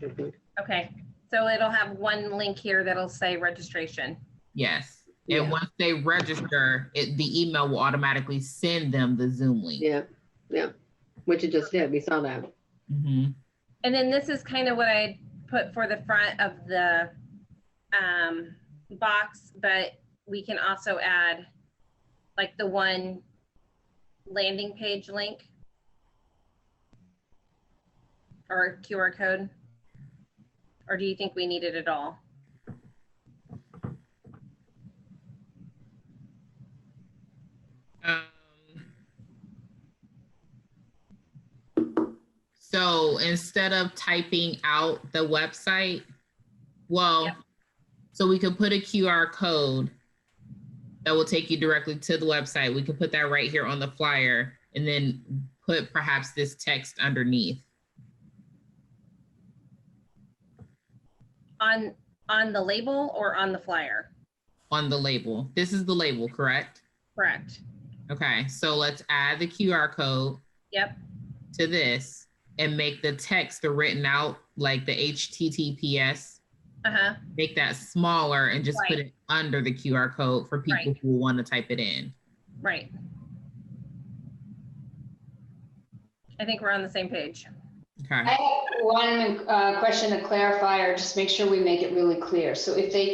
Mhm. Okay. So it'll have one link here that'll say registration. Yes. Yeah. And once they register, the email will automatically send them the Zoom link. Yeah, yeah, which it just did. We saw that. Mm-hmm. And then this is kind of what I put for the front of the box, but we can also add like the one landing page link or QR code. Or do you think we need it at all? So instead of typing out the website, well, Yep. So we could put a QR code that will take you directly to the website. We could put that right here on the flyer and then put perhaps this text underneath. On the label or on the flyer? On the label. This is the label, correct? Correct. Okay, so let's add the QR code Yep. to this and make the text the written out, like the HTTPS, Uh-huh. make that smaller and just put Right. it under the QR code for people Right. who want to type it in. Right. I think we're on the same page. Okay. I have one question to clarify, or just make sure we make it really clear. So if they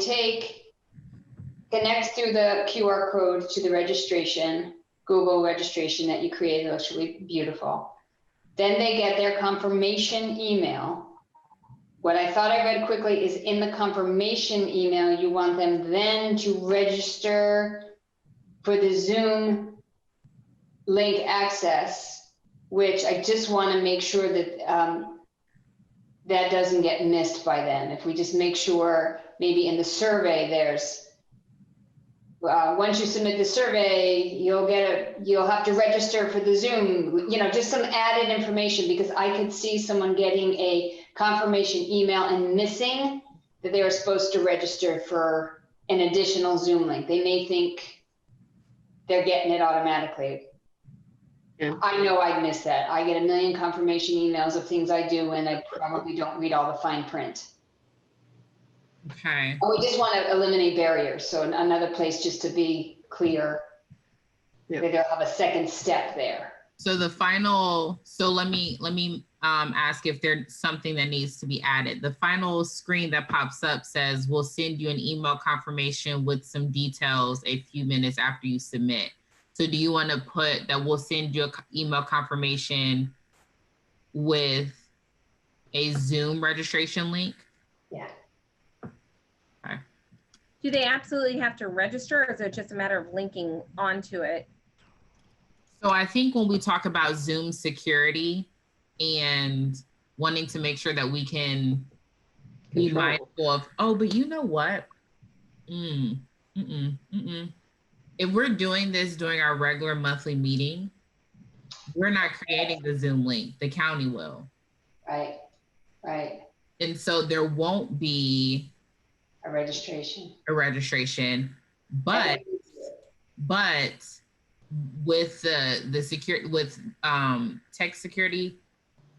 connect through the QR code to the registration, Google registration that you created, looks really beautiful. Then they get their confirmation email. What I thought I read quickly is in the confirmation email, you want them then to register for the Zoom link access, which I just want to make sure that that doesn't get missed by them. If we just make sure maybe in the survey, there's once you submit the survey, you'll have to register for the Zoom, just some added information, because I could see someone getting a confirmation email and missing that they were supposed to register for an additional Zoom link. They may think they're getting it automatically. Yeah. I know I'd miss that. I get a million confirmation emails of things I do, and I probably don't read all the fine print. Okay. We just want to eliminate barriers. So another place just to be clear, Yeah. that they'll have a second step there. So the final, so let me ask if there's something that needs to be added. The final screen that pops up says, we'll send you an email confirmation with some details a few minutes after you submit. So do you want to put that we'll send you an email confirmation with a Zoom registration link? Yeah. Okay. Do they absolutely have to register, or is it just a matter of linking onto it? So I think when we talk about Zoom security and wanting to make sure that we can be mindful of, oh, but you know what? If we're doing this during our regular monthly meeting, we're not creating the Zoom link. The county will. Right, right. And so there won't be A registration. But with the security, with tech security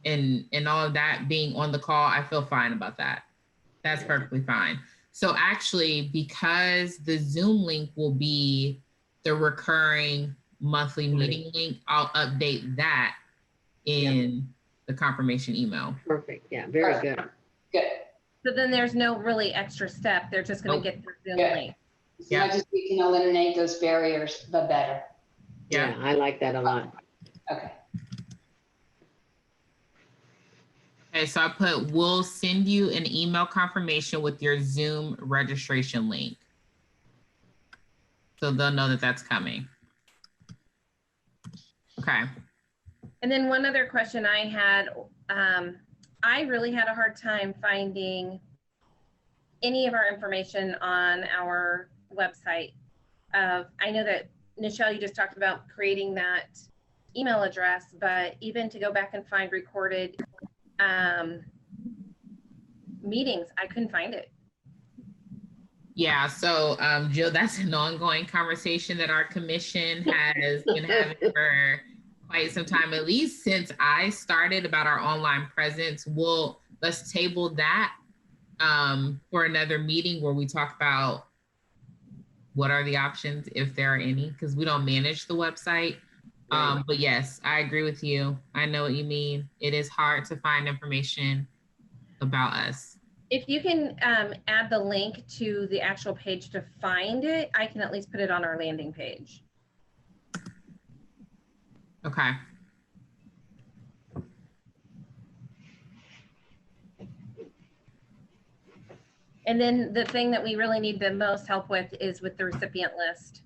and all of that being on the call, I feel fine about that. That's perfectly fine. So actually, because the Zoom link will be the recurring monthly meeting link, I'll update that in the confirmation email. Perfect. Yeah, very good. Good. So then there's no really extra step. They're just going to get the Zoom link. As much as we can eliminate those barriers, the better. Yeah, I like that a lot. Okay. Okay, so I put, we'll send you an email confirmation with your Zoom registration link. So they'll know that that's coming. Okay. And then one other question I had, I really had a hard time finding any of our information on our website. I know that, Nichelle, you just talked about creating that email address, but even to go back and find recorded meetings, I couldn't find it. Yeah, so Jill, that's an ongoing conversation that our commission has been having for quite some time, at least since I started, about our online presence. Let's table that for another meeting where we talk about what are the options, if there are any, because we don't manage the website. But yes, I agree with you. I know what you mean. It is hard to find information about us. If you can add the link to the actual page to find it, I can at least put it on our landing page. Okay. And then the thing that we really need the most help with is with the recipient list.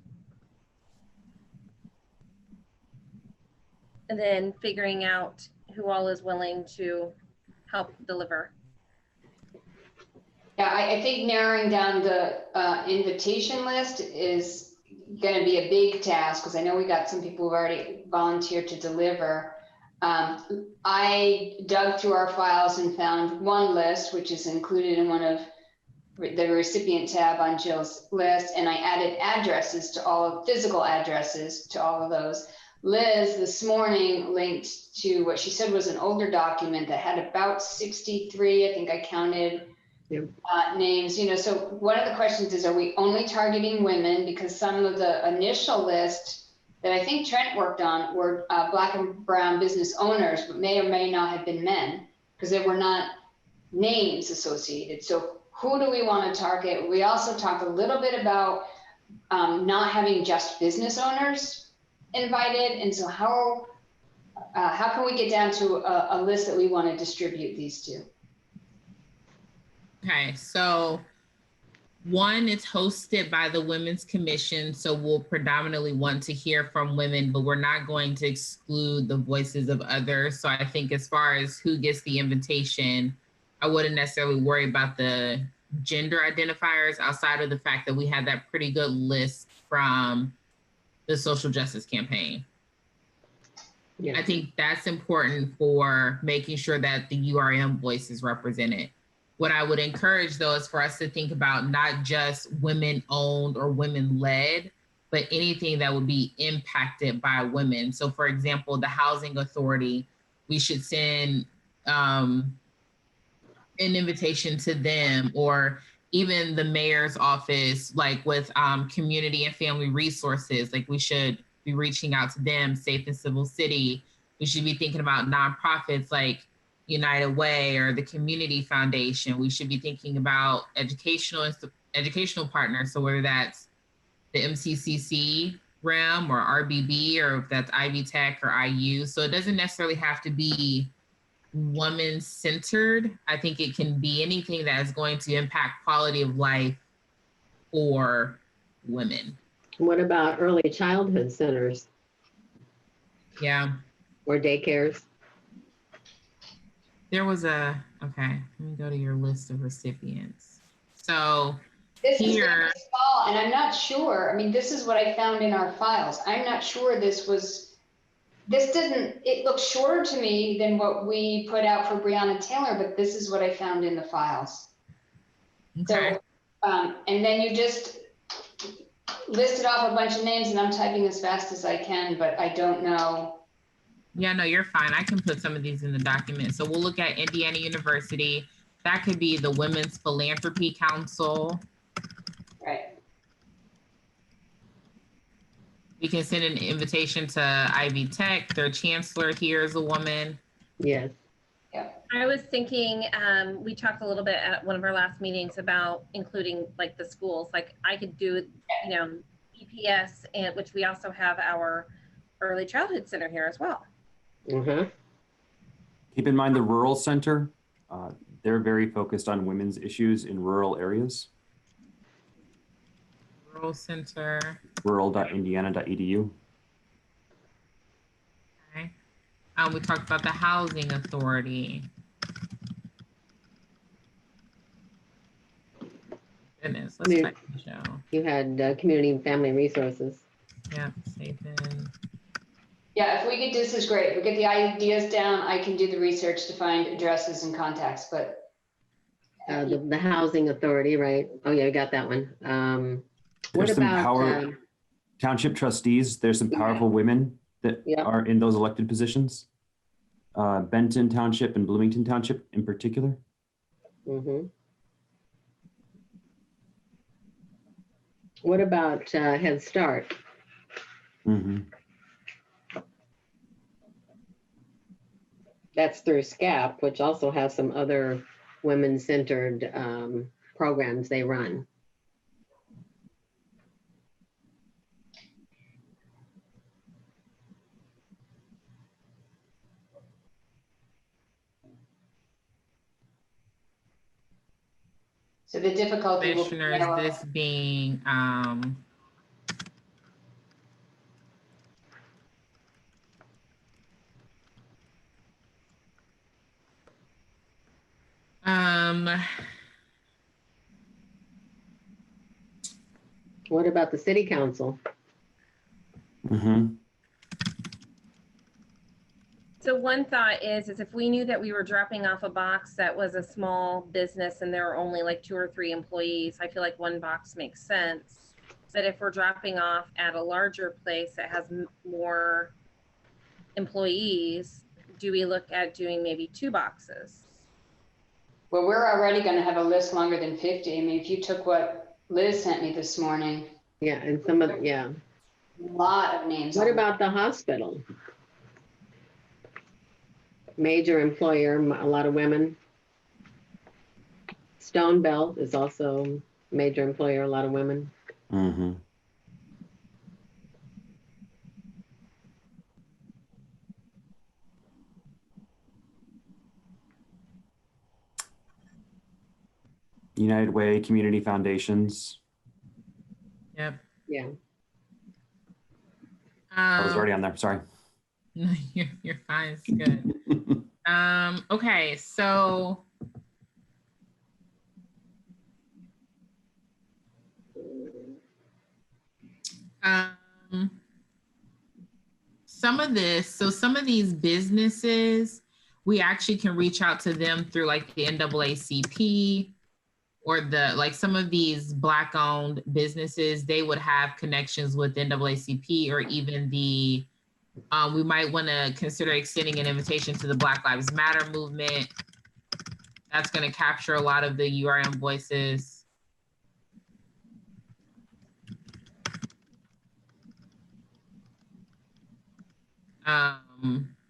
And then figuring out who all is willing to help deliver. Yeah, I think narrowing down the invitation list is going to be a big task, because I know we got some people who've already volunteered to deliver. I dug through our files and found one list, which is included in one of the recipient tab on Jill's list, and I added addresses to physical addresses to all of those. Liz this morning linked to what she said was an older document that had about 63, I think I counted, names. So one of the questions is, are we only targeting women? Because some of the initial list that I think Trent worked on were Black and brown business owners, but may or may not have been men, because there were not names associated. So who do we want to target? We also talked a little bit about not having just business owners invited. And so how can we get down to a list that we want to distribute these to? Okay, so one, it's hosted by the Women's Commission, so we'll predominantly want to hear from women, but we're not going to exclude the voices of others. So I think as far as who gets the invitation, I wouldn't necessarily worry about the gender identifiers, outside of the fact that we had that pretty good list from the social justice campaign. Yeah. I think that's important for making sure that the URM voice is represented. What I would encourage, though, is for us to think about not just women-owned or women-led, but anything that would be impacted by women. So, for example, the Housing Authority, we should send an invitation to them, or even the mayor's office, like with community and family resources, like we should be reaching out to them. Safe and Civil City, we should be thinking about nonprofits like United Way or the Community Foundation. We should be thinking about educational partners. So whether that's the MCCC realm or RBB, or if that's Ivy Tech or IU. So it doesn't necessarily have to be woman-centered. I think it can be anything that is going to impact quality of life for women. What about early childhood centers Yeah. or daycares? There was okay, let me go to your list of recipients. So This here, is fall, and I'm not sure. I mean, this is what I found in our files. I'm not sure this didn't, it looks shorter to me than what we put out for Breonna Taylor, but this is what I found in the files. okay. So, and then you just listed off a bunch of names, and I'm typing as fast as I can, but I don't know. Yeah, no, you're fine. I can put some of these in the document. So we'll look at Indiana University. That could be the Women's Philanthropy Council. Right. We can send an invitation to Ivy Tech. Their chancellor here is a woman. Yes. I was thinking, we talked a little bit at one of our last meetings about including like the schools. Like I could do, you know, EPS, and which we also have our early childhood center here as well. Uh-huh. Keep in mind the rural center, they're very focused on women's issues in rural areas. Rural Center. rural.indiana.edu. Okay. We talked about the Housing Authority. Goodness, let's type the show. You had community and family resources. Yeah, save in. Yeah, if we get this is great. We get the ideas down. I can do the research to find addresses and contacts, but The housing authority, right? Oh yeah, we got that one. What There's some about township trustees. There's some powerful women that are in those elected positions. Benton Township and Bloomington Township in particular. mhm. What about Head Start? Mm-hmm. That's through SCAP, which also has some other women-centered programs they run. so the difficulty will be Commissioners, this being What about the city council? Mm-hmm. So one thought is if we knew that we were dropping off a box that was a small business and there were only like 2 or 3 employees, I feel like one box makes sense. But if we're dropping off at a larger place that has more employees, do we look at doing maybe 2 boxes? Well, we're already going to have a list longer than 50. I mean, if you took what Liz sent me this morning. Yeah, and some of, yeah. A lot of names. What about the hospital? Major employer, a lot of women. Stone Belt is also major employer, a lot of women. Mm-hmm. United Way, community foundations. yep. Yeah. I was already on there, sorry. No, you're fine, it's good. Okay, so some of these businesses, we actually can reach out to them through like the NAACP or like some of these Black owned businesses, they would have connections with NAACP or even the, we might want to consider extending an invitation to the Black Lives Matter movement. That's going to capture a lot of the URM voices.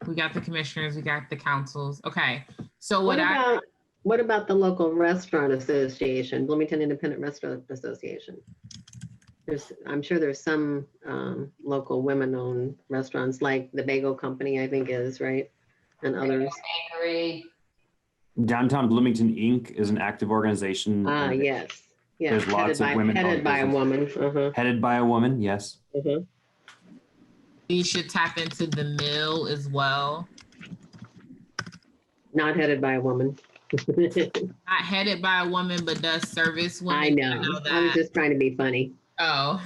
We got the commissioners, we got the councils. Okay, so what about the local restaurant association, Bloomington Independent Restaurant Association? I'm sure there's some local women-owned restaurants, like the Bagel Company, I think is, right? And others. Bakery. Downtown Bloomington Inc. is an active organization. Yes. Yeah, There's lots of women. Headed by a woman. Headed by a woman, yes. You should tap into the mill as well. Not headed by a woman. Not headed by a woman, but does service women. I know. I was just trying to be funny. Oh,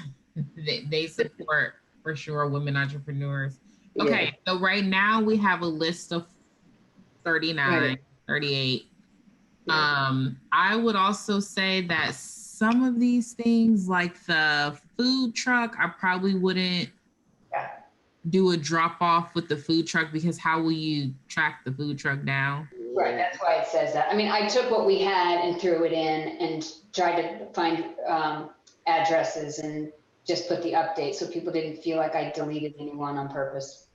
they support for sure women entrepreneurs. Okay, Yeah. so right now we have a list of 39, 38. Yeah. I would also say that some of these things, like the food truck, I probably wouldn't do a drop off with the food truck, because how will you track the food truck down? Right, that's why it says that. I mean, I took what we had and threw it in and tried to find addresses and just put the update so people didn't feel like I deleted anyone on purpose.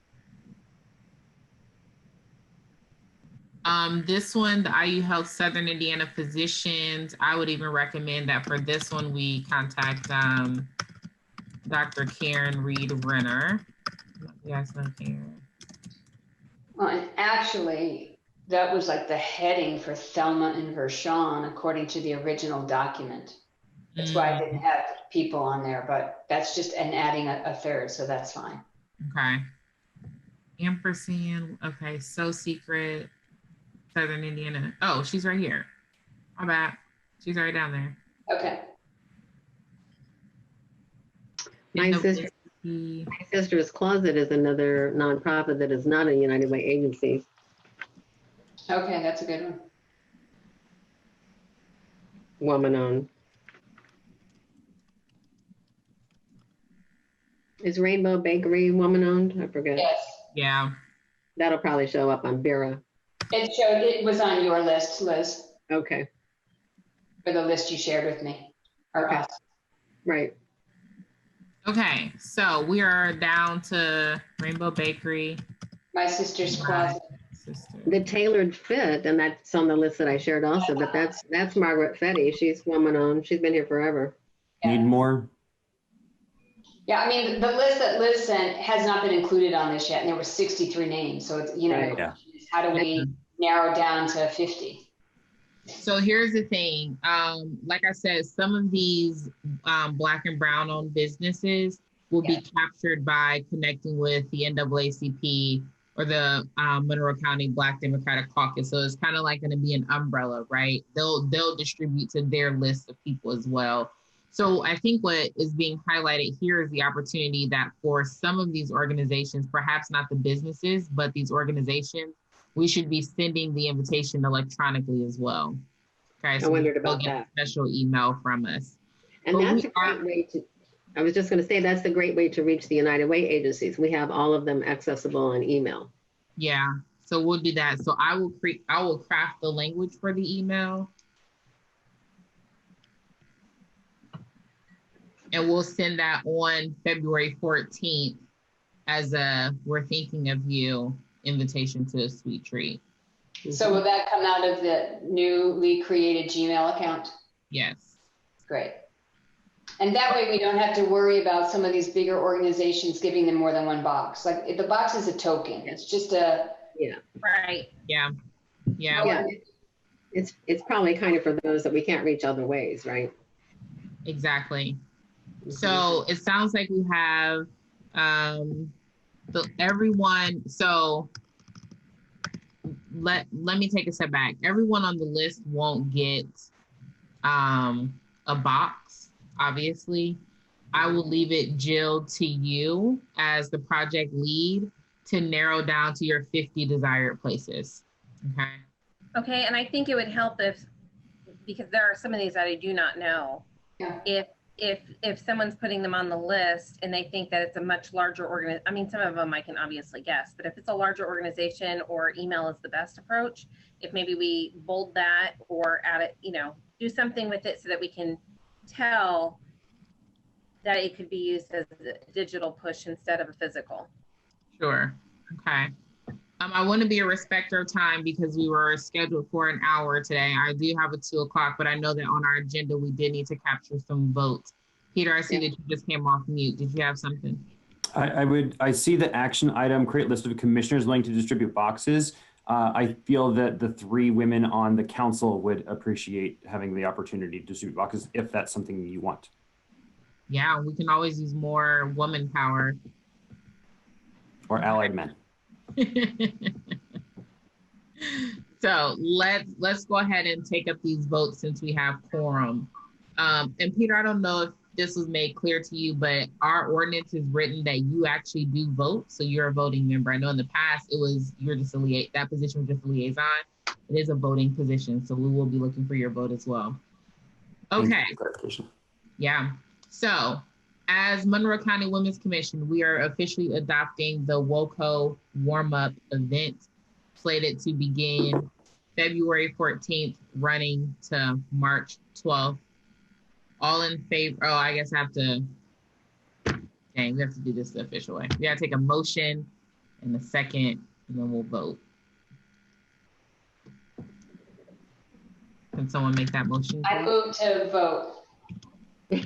This one, the IU Health Southern Indiana Physicians, I would even recommend that for this one, we contact Dr. Karen Reed Renner. You guys know Karen. Well, and actually, that was like the heading for Thelma and Vershawn, according to the original document. That's why I didn't have people on there, but that's just an adding a third, so that's fine. Okay. Ampersand, okay, So Secret, Southern Indiana. Oh, she's right here. My bad. She's right down there. Okay. My Sister's Closet is another nonprofit that is not a United Way agency. Okay, that's a good one. Woman-owned. Is Rainbow Bakery woman-owned? I forget. Yes. Yeah. That'll probably show up on Bira. It was on your list, Liz. Okay. For the list you shared with me. Okay. Right. Okay, so we are down to Rainbow Bakery. My Sister's Closet. The Tailored Fit, and that's on the list that I shared also, but that's Margaret Fetty. She's woman-owned. She's been here forever. Yeah. Need more? Yeah, I mean, the list that Liz sent has not been included on this yet, and there were 63 names. So, it's, you know, Right. the question is, how do we narrow down to 50? So here's the thing. Like I said, some of these Black and Brown owned businesses will be captured by connecting with the NAACP or the Monroe County Black Democratic Caucus. So it's kind of like going to be an umbrella, right? They'll distribute to their list of people as well. So I think what is being highlighted here is the opportunity that for some of these organizations, perhaps not the businesses, but these organizations, we should be sending the invitation electronically as well. Okay, so I wondered about that. A special email from us. And that's a great way to, I was just going to say, that's the great way to reach the United Way agencies. We have all of them accessible on email. Yeah, so we'll do that. So I will craft the language for the email. And we'll send that on February 14th as a "we're thinking of you" invitation to a sweet treat. So will that come out of the newly created Gmail account? Yes. Great. And that way we don't have to worry about some of these bigger organizations giving them more than one box. Like the box is a token. It's just a... Yeah. Right. Yeah. Yeah. Yeah. It's probably kind of for those that we can't reach other ways, right? Exactly. So it sounds like we have everyone. So let me take a step back. Everyone on the list won't get a box, obviously. I will leave it, Jill, to you as the project lead to narrow down to your 50 desired places. Okay. Okay, and I think it would help because there are some of these that I do not know. Yeah. If someone's putting them on the list and they think that it's a much larger organization, I mean, some of them I can obviously guess, but if it's a larger organization or email is the best approach, if maybe we bold that or add it, do something with it so that we can tell that it could be used as a digital push instead of a physical. Sure. Okay. I want to be a respecter of time because we were scheduled for an hour today. I do have a 2 o'clock, but I know that on our agenda, we did need to capture some votes. Peter, I see that you just came off mute. Did you have something? I see the action item, create list of commissioners willing to distribute boxes. I feel that the 3 women on the council would appreciate having the opportunity to do caucus if that's something you want. Yeah, we can always use more woman power. Or allied men. So let's go ahead and take up these votes since we have quorum. And Peter, I don't know if this was made clear to you, but our ordinance is written that you actually do vote. So you're a voting member. I know in the past it was, you're just that position was just a liaison. It is a voting position. So we will be looking for your vote as well. Okay. Yeah. So as Monroe County Women's Commission, we are officially adopting the WOCO warm-up event slated to begin February 14th, running to March 12th. All in favor? Oh, I guess I have to, dang, we have to do this the official way. We gotta take a motion and a second, and then we'll vote. Can someone make that motion? I move to vote. Do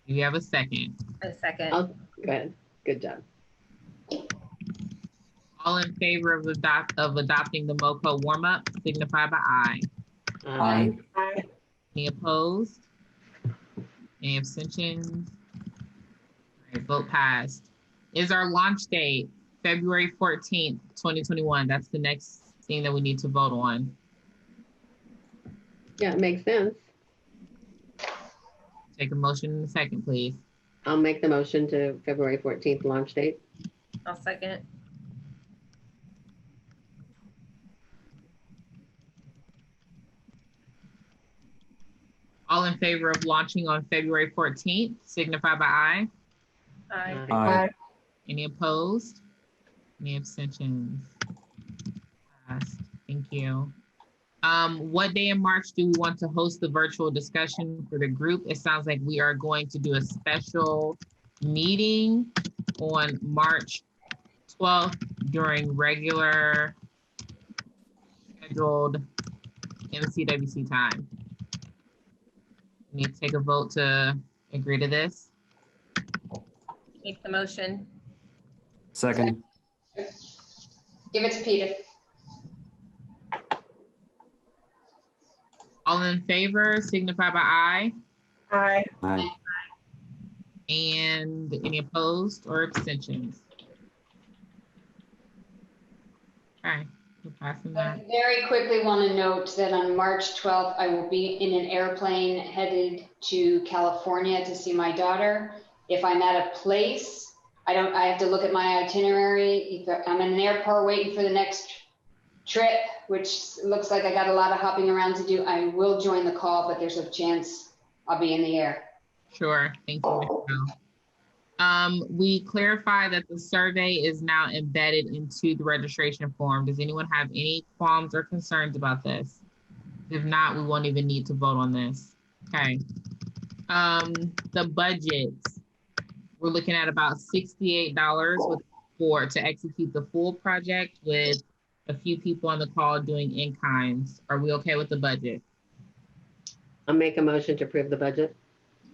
you have a second? A second. Oh, good. Good job. All in favor of adopting the MoCo warm-up, signify by aye. Aye. Any opposed? Any abstentions? All right, vote passed. Is our launch date February 14th, 2021? That's the next thing that we need to vote on. Yeah, it makes sense. Take a motion in a second, please. I'll make the motion to February 14th launch date. I'll second. All in favor of launching on February 14th, signify by aye. Aye. Aye. Any opposed? Any abstentions? Passed. Thank you. What day in March do we want to host the virtual discussion for the group? It sounds like we are going to do a special meeting on March 12th during regular scheduled MCWC time. We need to take a vote to agree to this. Make the motion. Second. Give it to Peter. All in favor, signify by aye. Aye. Aye. And any opposed or abstentions? Okay, we're passing I that. very quickly want to note that on March 12th, I will be in an airplane headed to California to see my daughter. If I'm at a place, I have to look at my itinerary. If I'm in an airport waiting for the next trip, which looks like I got a lot of hopping around to do, I will join the call, but there's a chance I'll be in the air. Sure, thank you, Michelle. We clarify that the survey is now embedded into the registration form. Does anyone have any qualms or concerns about this? If not, we won't even need to vote on this. Okay. The budgets, we're looking at about $68 to execute the full project with a few people on the call doing in-kinds. Are we okay with the budget? I'll make a motion to approve the budget.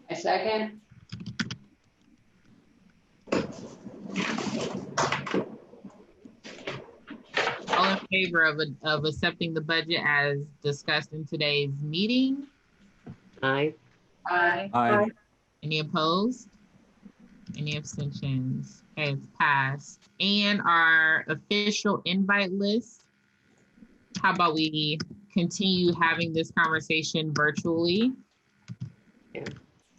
A second? All in favor of accepting the budget as discussed in today's meeting? Aye. Aye. Aye. Any opposed? Any abstentions? Okay, it's passed. And our official invite list. How about we continue having this conversation virtually? Yeah.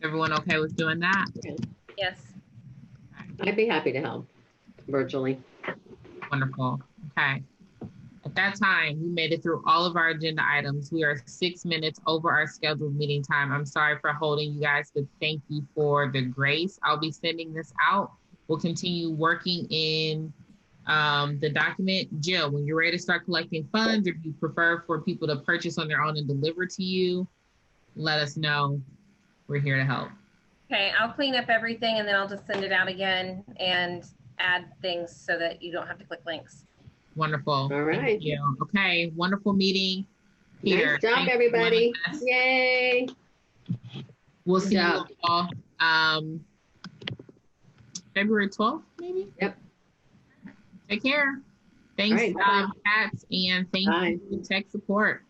Everyone okay with doing that? Yes. I'd be happy to help virtually. Wonderful. Okay. At that time, we made it through all of our agenda items. We are 6 minutes over our scheduled meeting time. I'm sorry for holding you guys, but thank you for the grace. I'll be sending this out. We'll continue working in the document. Jill, when you're ready to start collecting funds, or if you prefer for people to purchase on their own and deliver to you, let us know. We're here to help. Okay, I'll clean up everything and then I'll just send it out again and add things so that you don't have to click links. Wonderful. All right. Thank you. Okay, wonderful meeting. Peter, Nice job, thanks for everybody. joining us. Yay. We'll Good see job. you all February 12th, maybe? Yep. Take care. Thanks, right, bye-bye. Pat, and thank Bye. you for tech support.